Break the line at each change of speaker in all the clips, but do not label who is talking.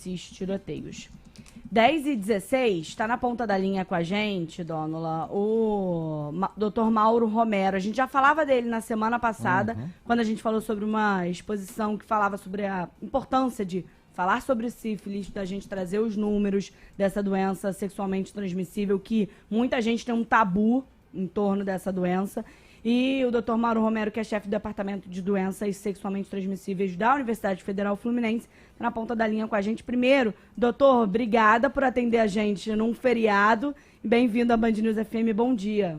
esses tiroteios. 10h16, está na ponta da linha com a gente, Dônula, o Dr. Mauro Romero. A gente já falava dele na semana passada, quando a gente falou sobre uma exposição que falava sobre a importância de falar sobre sífilis, da gente trazer os números dessa doença sexualmente transmissível, que muita gente tem um tabu em torno dessa doença. E o Dr. Mauro Romero, que é chefe do Departamento de Doenças Sexualmente Transmissíveis da Universidade Federal Fluminense, está na ponta da linha com a gente. Primeiro, doutor, obrigada por atender a gente num feriado. Bem-vindo à Band News FM, bom dia.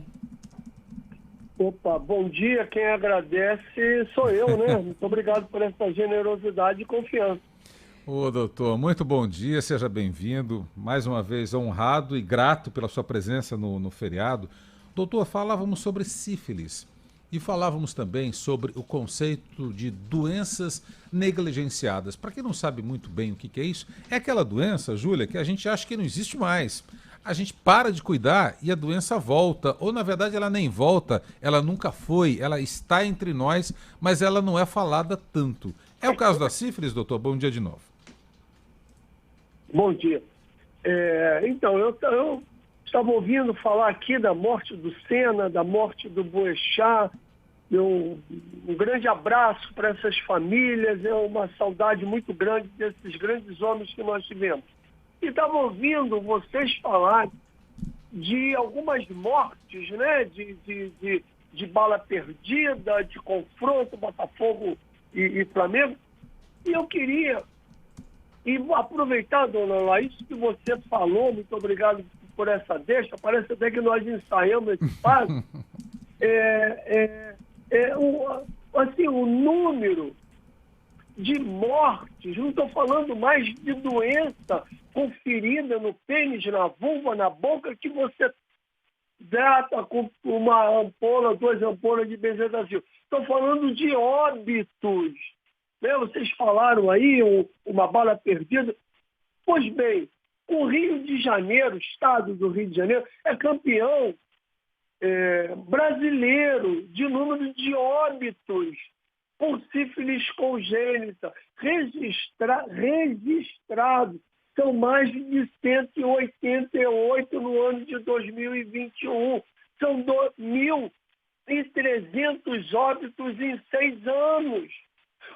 Opa, bom dia. Quem agradece sou eu, né? Muito obrigado por essa generosidade e confiança.
Ô, doutor, muito bom dia, seja bem-vindo. Mais uma vez honrado e grato pela sua presença no feriado. Doutor, falávamos sobre sífilis e falávamos também sobre o conceito de doenças negligenciadas. Para quem não sabe muito bem o que é isso, é aquela doença, Júlia, que a gente acha que não existe mais. A gente para de cuidar e a doença volta, ou na verdade ela nem volta, ela nunca foi, ela está entre nós, mas ela não é falada tanto. É o caso da sífilis, doutor? Bom dia de novo.
Bom dia. Então, eu estava ouvindo falar aqui da morte do Senna, da morte do Boechat. Um grande abraço para essas famílias, é uma saudade muito grande desses grandes homens que nós tivemos. E estava ouvindo vocês falar de algumas mortes, né? De bala perdida, de confronto, Botafogo e Flamengo. E eu queria aproveitar, dona Laís, que você falou, muito obrigado por essa deixa, parece até que nós ensaiamos esse passo. O número de mortes, não estou falando mais de doença conferida no pênis, na vulva, na boca, que você trata com uma ampola, 2 ampolas de benzetacil. Estou falando de óbitos. Né? Vocês falaram aí, uma bala perdida. Pois bem, o Rio de Janeiro, o estado do Rio de Janeiro, é campeão brasileiro de número de óbitos por sífilis congênita registrados. São mais de 188 no ano de 2021. São 2.300 óbitos em 6 anos.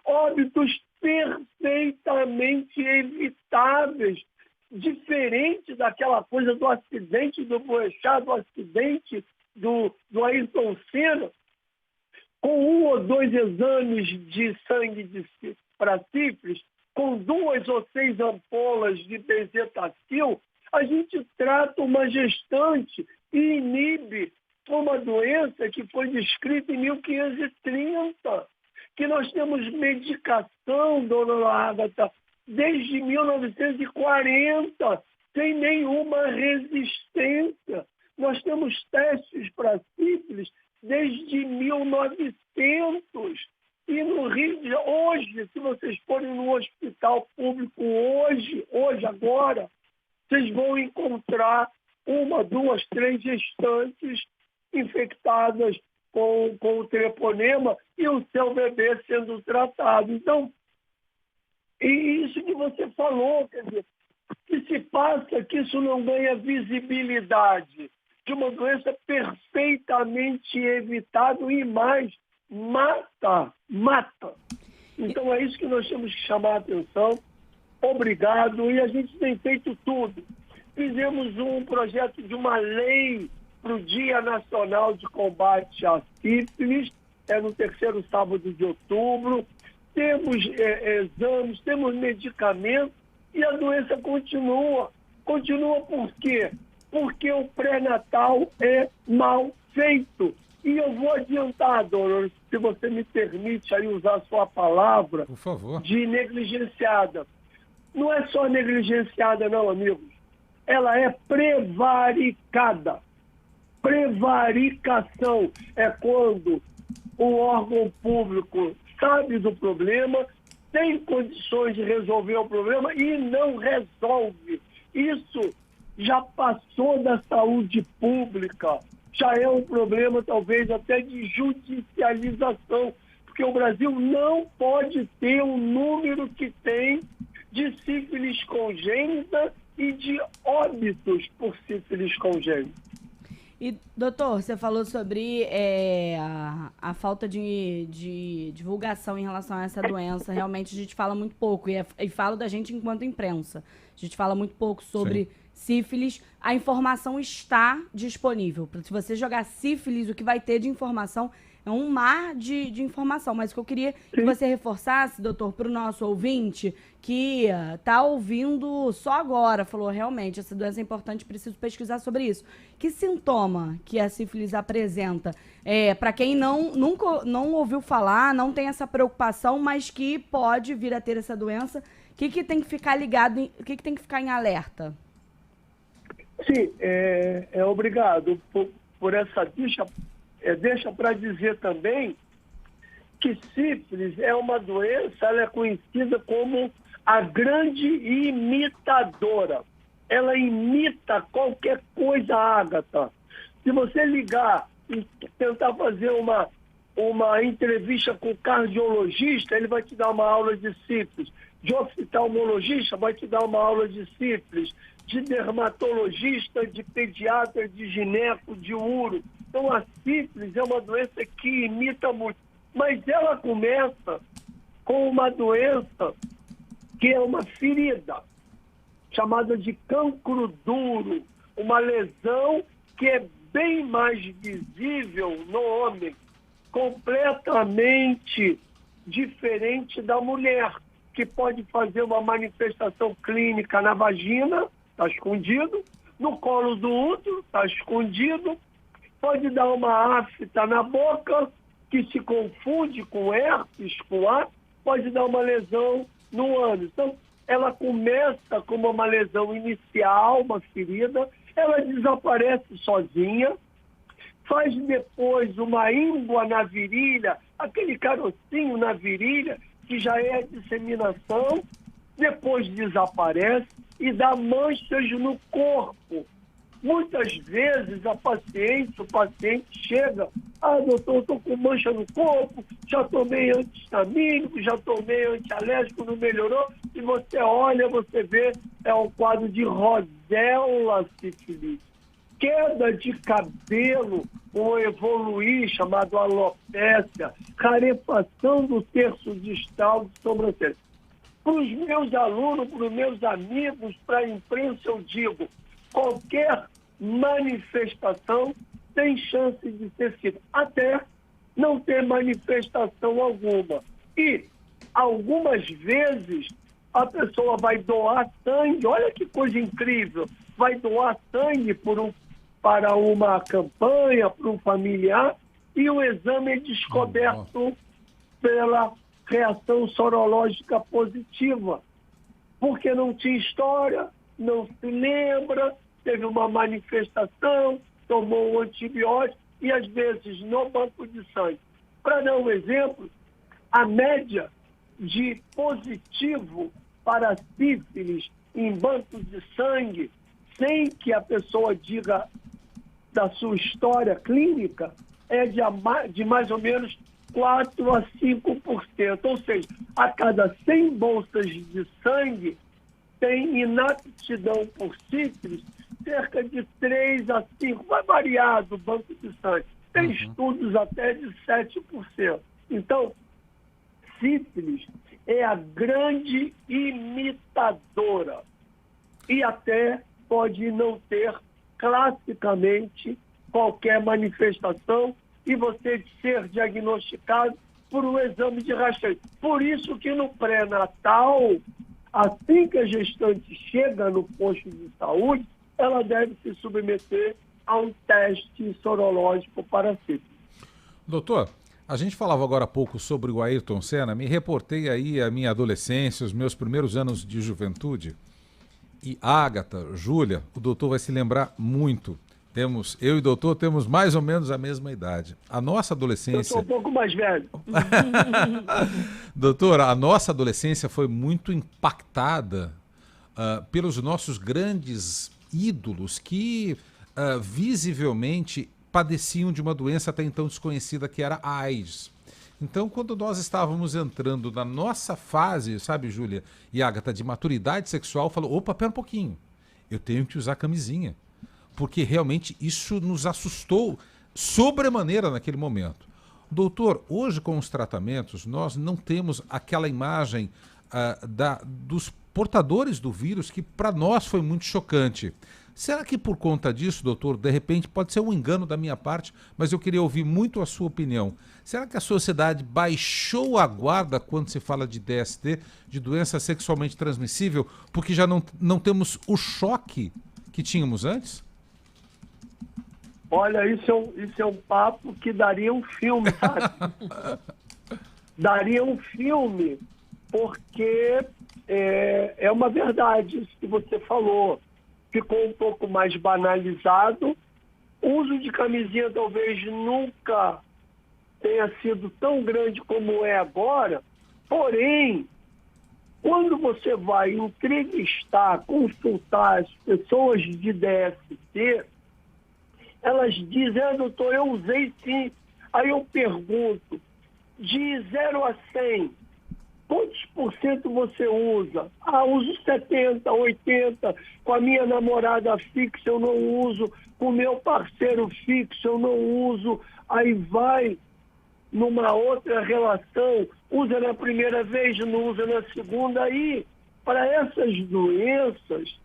Óbitos perfeitamente evitáveis, diferente daquela coisa do acidente do Boechat, do acidente do Ayrton Senna, com 1 ou 2 exames de sangue para sífilis, com 2 ou 6 ampolas de benzetacil, a gente trata uma gestante e inibe uma doença que foi descrita em 1530, que nós temos medicação, dona Ágata, desde 1940, sem nenhuma resistência. Nós temos testes para sífilis desde 1900. E no Rio de Janeiro, hoje, se vocês forem no hospital público agora, vocês vão encontrar 1, 2, 3 gestantes infectadas com o treponema e o seu bebê sendo tratado. Então, e isso que você falou, quer dizer, que se passa que isso não ganha visibilidade de uma doença perfeitamente evitável e mais, mata. Então é isso que nós temos que chamar a atenção. Obrigado. E a gente tem feito tudo. Fizemos um projeto de uma lei para o Dia Nacional de Combate à Sífilis, no 3º sábado de outubro. Temos exames, temos medicamentos e a doença continua. Continua por quê? Porque o pré-natal é mal feito. E eu vou adiantar, dona, se você me permite aí usar a sua palavra,
por favor,
de negligenciada. Não é só negligenciada, não, amigos. Ela é prevaricada. Prevaricação é quando o órgão público sabe do problema, tem condições de resolver o problema e não resolve. Isso já passou da saúde pública, já é um problema talvez até de judicialização, porque o Brasil não pode ter o número que tem de sífilis congênita e de óbitos por sífilis congênita.
E, doutor, você falou sobre a falta de divulgação em relação a essa doença. Realmente a gente fala muito pouco, e falo da gente enquanto imprensa. A gente fala muito pouco sobre sífilis. A informação está disponível. Se você jogar sífilis, o que vai ter de informação é um mar de informação. Mas o que eu queria que você reforçasse, doutor, para o nosso ouvinte, que está ouvindo só agora, falou, realmente, essa doença é importante, preciso pesquisar sobre isso. Que sintoma que a sífilis apresenta? Para quem nunca ouviu falar, não tem essa preocupação, mas que pode vir a ter essa doença, o que tem que ficar ligado, o que tem que ficar em alerta?
Sim, obrigado por essa deixa para dizer também que sífilis é uma doença, ela é conhecida como a grande imitadora. Ela imita qualquer coisa, Ágata. Se você ligar e tentar fazer uma entrevista com o cardiologista, ele vai te dar uma aula de sífilis. De oftalmologista, vai te dar uma aula de sífilis. De dermatologista, de pediatra, de gineco, de uro. Então, a sífilis é uma doença que imita muito. Mas ela começa com uma doença que é uma ferida, chamada de cancro duro. Uma lesão que é bem mais visível no homem, completamente diferente da mulher, que pode fazer uma manifestação clínica na vagina, está escondido, no colo do útero, está escondido, pode dar uma afta na boca, que se confunde com herpes, com A, pode dar uma lesão no ânus. Então, ela começa como uma lesão inicial, uma ferida, ela desaparece sozinha, faz depois uma íngua na virilha, aquele carocinho na virilha, que já é a disseminação, depois desaparece e dá manchas no corpo. Muitas vezes o paciente chega, doutor, eu estou com mancha no corpo, já tomei antihistamínico, já tomei antialérgico, não melhorou, e você olha, você vê, é um quadro de rodela sífilis. Queda de cabelo, ou evoluir, chamado alopécia, rarefação do terço distal de sobrancelha. Para os meus alunos, para os meus amigos, para a imprensa, eu digo, qualquer manifestação tem chance de ter sido, até não ter manifestação alguma. E, algumas vezes, a pessoa vai doar sangue, olha que coisa incrível, vai doar sangue para uma campanha, para um familiar, e o exame é descoberto pela reação sorológica positiva, porque não tinha história, não se lembra, teve uma manifestação, tomou um antibiótico, e às vezes no banco de sangue. Para dar um exemplo, a média de positivo para sífilis em bancos de sangue, sem que a pessoa diga da sua história clínica, é de mais ou menos 4 a 5%. Ou seja, a cada 100 bolsas de sangue tem inaptidão por sífilis, cerca de 3 a 5%. Vai variar do banco de sangue. Tem estudos até de 7%. Então, sífilis é a grande imitadora e até pode não ter classicamente qualquer manifestação e você ser diagnosticado por um exame de rastreio. Por isso que no pré-natal, assim que a gestante chega no posto de saúde, ela deve se submeter a um teste sorológico para sífilis.
Doutor, a gente falava agora há pouco sobre o Ayrton Senna, me reportei aí a minha adolescência, os meus primeiros anos de juventude, e Ágata, Júlia, o doutor vai se lembrar muito. Eu e o doutor temos mais ou menos a mesma idade. A nossa adolescência...
Eu sou um pouco mais velho.
Doutor, a nossa adolescência foi muito impactada pelos nossos grandes ídolos que visivelmente padeciam de uma doença até então desconhecida, que era a AIDS. Então, quando nós estávamos entrando na nossa fase, sabe, Júlia e Agatha, de maturidade sexual, falou, opa, pera um pouquinho, eu tenho que usar camisinha. Porque realmente isso nos assustou sobremaneira naquele momento. Doutor, hoje com os tratamentos, nós não temos aquela imagem dos portadores do vírus que para nós foi muito chocante. Será que por conta disso, doutor, de repente pode ser um engano da minha parte, mas eu queria ouvir muito a sua opinião. Será que a sociedade baixou a guarda quando se fala de DST, de doença sexualmente transmissível, porque já não temos o choque que tínhamos antes?
Olha, isso é um papo que daria um filme, sabe? Daria um filme, porque é uma verdade isso que você falou. Ficou um pouco mais banalizado. O uso de camisinha talvez nunca tenha sido tão grande como é agora. Porém, quando você vai entrevistar, consultar as pessoas de DST, elas dizem, doutor, eu usei sim. Aí eu pergunto, de 0 a 100, quantos por cento você usa? Uso 70, 80, com a minha namorada fixa eu não uso, com o meu parceiro fixo eu não uso. Aí vai numa outra relação, usa na primeira vez, não usa na segunda. Aí, para essas doenças,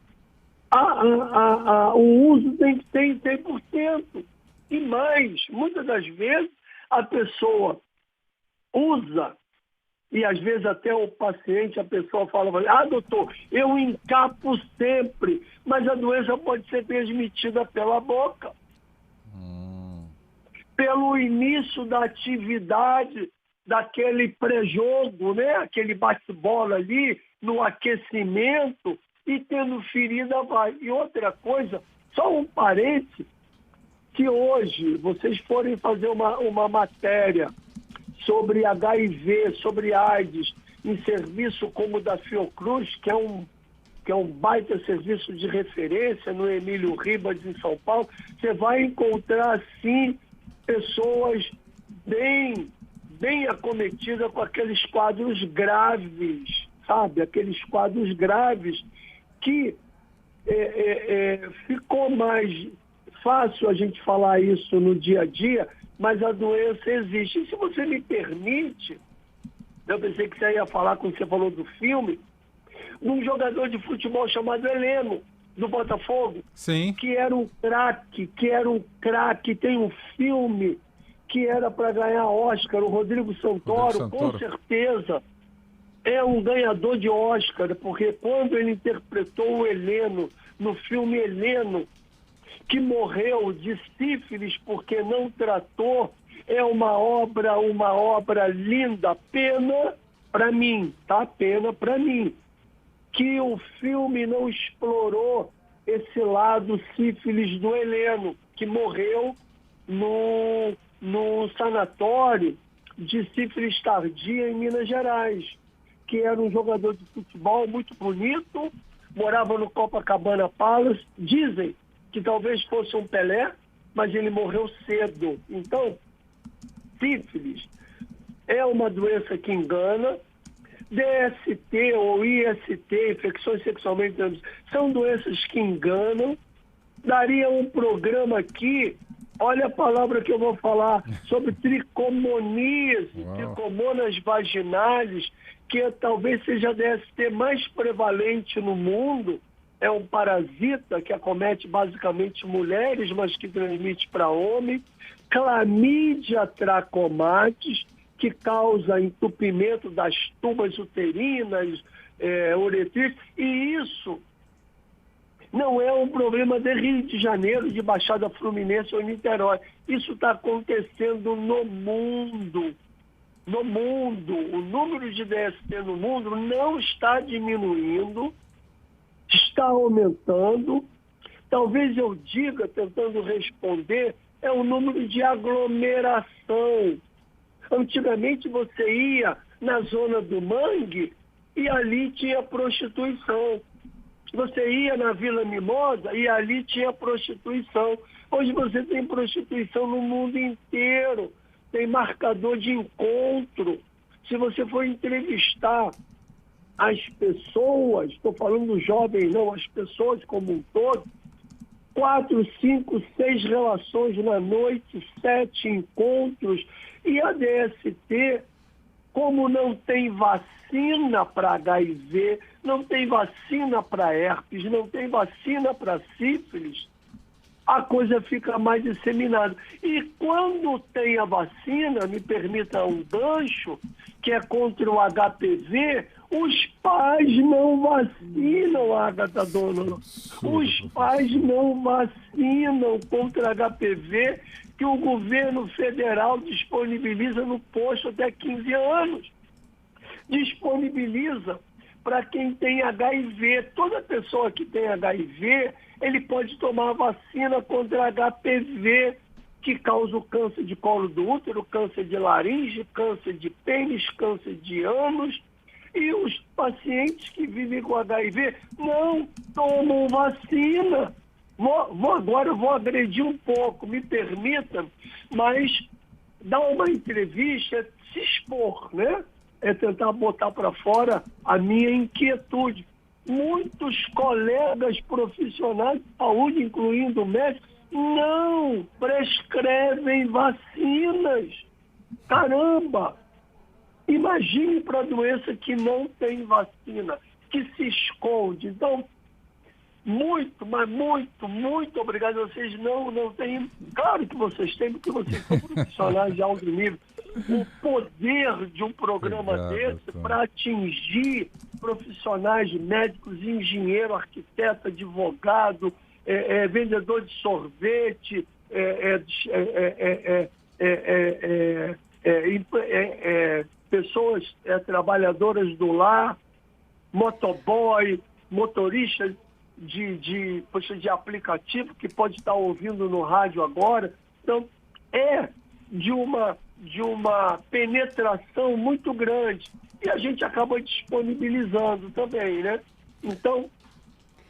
o uso tem que ser em 100%. E mais, muitas das vezes, a pessoa usa, e às vezes até o paciente, a pessoa fala, doutor, eu encapo sempre, mas a doença pode ser transmitida pela boca. Pelo início da atividade, daquele pré-jogo, né? Aquele bate-bola ali, no aquecimento, e tendo ferida vai. E outra coisa, só um parênteses, que hoje vocês forem fazer uma matéria sobre HIV, sobre AIDS, em serviço como o da Fiocruz, que é um baita serviço de referência no Emílio Ribas, em São Paulo, você vai encontrar, sim, pessoas bem acometidas com aqueles quadros graves, sabe? Aqueles quadros graves que ficou mais fácil a gente falar isso no dia a dia, mas a doença existe. E se você me permite, eu pensei que você ia falar quando você falou do filme, num jogador de futebol chamado Heleno, do Botafogo.
Sim.
Que era um craque, tem um filme que era para ganhar Oscar, o Rodrigo Santoro, com certeza é um ganhador de Oscar, porque quando ele interpretou o Heleno, no filme Heleno, que morreu de sífilis porque não tratou, é uma obra linda. Pena para mim, tá? Pena para mim, que o filme não explorou esse lado sífilis do Heleno, que morreu no sanatório de sífilis tardia em Minas Gerais, que era um jogador de futebol muito bonito, morava no Copacabana Palace. Dizem que talvez fosse um Pelé, mas ele morreu cedo. Então, sífilis é uma doença que engana. DST ou IST, infecções sexualmente transmissíveis, são doenças que enganam. Daria um programa aqui, olha a palavra que eu vou falar, sobre tricomoníase, tricomonas vaginales, que talvez seja a DST mais prevalente no mundo. É um parasita que acomete basicamente mulheres, mas que transmite para homem. Clamídia trachomatis, que causa entupimento das tubas uterinas, uretriz, e isso não é um problema de Rio de Janeiro, de Baixada Fluminense ou Niterói. Isso está acontecendo no mundo. No mundo. O número de DST no mundo não está diminuindo, está aumentando. Talvez eu diga, tentando responder, é o número de aglomeração. Antigamente você ia na zona do Mangue e ali tinha prostituição. Você ia na Vila Mimosa e ali tinha prostituição. Hoje você tem prostituição no mundo inteiro. tem marcador de encontro. Se você for entrevistar as pessoas, estou falando jovem não, as pessoas como um todo, 4, 5, 6 relações na noite, 7 encontros. E a DST, como não tem vacina para HIV, não tem vacina para herpes, não tem vacina para sífilis, a coisa fica mais disseminada. E quando tem a vacina, me permita um gancho, que é contra o HPV, os pais não vacinam, Agatha Donald. Os pais não vacinam contra HPV, que o governo federal disponibiliza no posto até 15 anos. Disponibiliza para quem tem HIV. Toda pessoa que tem HIV, ele pode tomar vacina contra HPV, que causa o câncer de colo do útero, câncer de laringe, câncer de pênis, câncer de ânus. E os pacientes que vivem com HIV não tomam vacina. Agora eu vou agredir um pouco, me permita, mas dar uma entrevista é se expor, né? É tentar botar para fora a minha inquietude. Muitos colegas profissionais de saúde, incluindo médicos, não prescrevem vacinas. Caramba! Imagine para a doença que não tem vacina, que se esconde. Então, muito, mas muito obrigado. Vocês não têm, claro que vocês têm, porque vocês são profissionais de alto nível, o poder de um programa desse para atingir profissionais médicos, engenheiro, arquiteto, advogado, vendedor de sorvete, pessoas trabalhadoras do lar, motoboy, motorista de aplicativo que pode estar ouvindo no rádio agora. Então, é de uma penetração muito grande. E a gente acaba disponibilizando também, né? Então,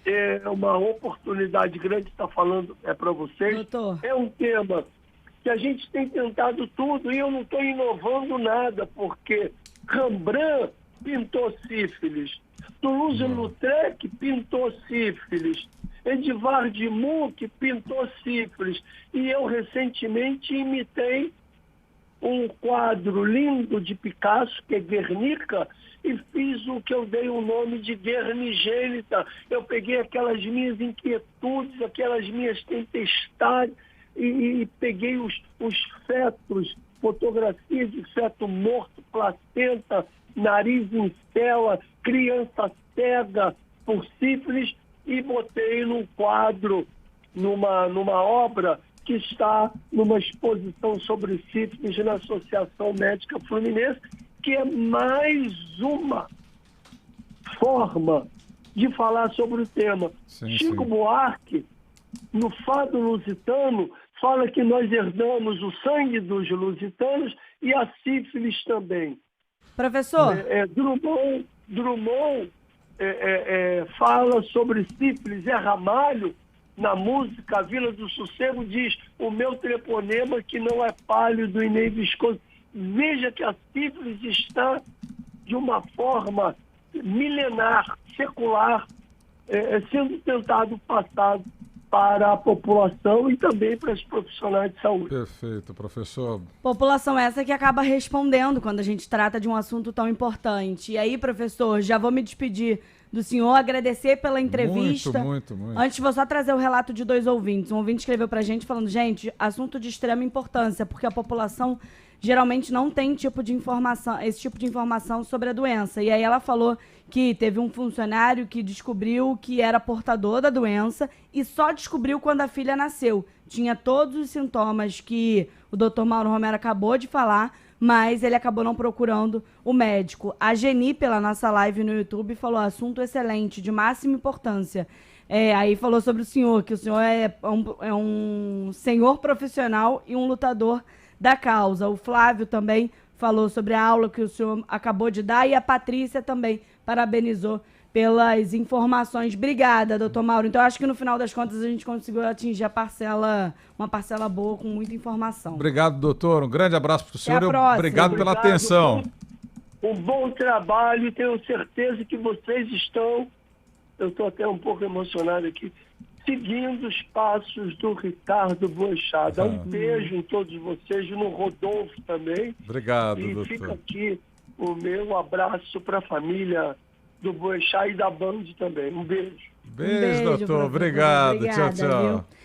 é uma oportunidade grande estar falando para vocês.
Doutor.
É um tema que a gente tem tentado tudo e eu não estou inovando nada, porque Rembrandt pintou sífilis, Toulouse-Lautrec pintou sífilis, Edvard Munch pintou sífilis, e eu recentemente imitei um quadro lindo de Picasso, que é Guernica, e fiz o que eu dei o nome de Guernigênita. Eu peguei aquelas minhas inquietudes, aquelas minhas tempestades, e peguei os fetos, fotografias de feto morto, placenta, nariz em cela, criança cega por sífilis, e botei num quadro, numa obra que está numa exposição sobre sífilis na Associação Médica Fluminense, que é mais uma forma de falar sobre o tema. Chico Buarque, no Fado Lusitano, fala que nós herdamos o sangue dos lusitanos e a sífilis também.
Professor?
Drummond fala sobre sífilis. Ramalho, na música A Vila do Sossego, diz: o meu treponema que não é pálido e nem viscoso. Veja que a sífilis está de uma forma milenar, secular, sendo tentado passado para a população e também para os profissionais de saúde.
Perfeito, professor.
População essa que acaba respondendo quando a gente trata de um assunto tão importante. E aí, professor, já vou me despedir do senhor, agradecer pela entrevista.
Muito.
Antes, vou só trazer o relato de 2 ouvintes. Um ouvinte escreveu pra gente falando: gente, assunto de extrema importância, porque a população geralmente não tem esse tipo de informação sobre a doença. E aí ela falou que teve um funcionário que descobriu que era portador da doença e só descobriu quando a filha nasceu. Tinha todos os sintomas que o Dr. Mauro Romero acabou de falar, mas ele acabou não procurando o médico. A Geni, pela nossa live no YouTube, falou: assunto excelente, de máxima importância. Aí falou sobre o senhor, que o senhor é um senhor profissional e um lutador da causa. O Flávio também falou sobre a aula que o senhor acabou de dar, e a Patrícia também parabenizou pelas informações. Obrigada, doutor Mauro. Então, acho que no final das contas a gente conseguiu atingir uma parcela boa com muita informação.
Obrigado, doutor. Um grande abraço para o senhor. Obrigado pela
Obrigado,
atenção.
Um bom trabalho e tenho certeza que vocês estão, eu estou até um pouco emocionado aqui, seguindo os passos do Ricardo Boechat. Um beijo em todos vocês, no Rodolfo também.
Obrigado,
e
doutor.
fica aqui o meu abraço para a família do Boechat e da Band também. Um beijo.
Beijo, doutor. Obrigado.
Obrigada,
Tchau, tchau.
Viu?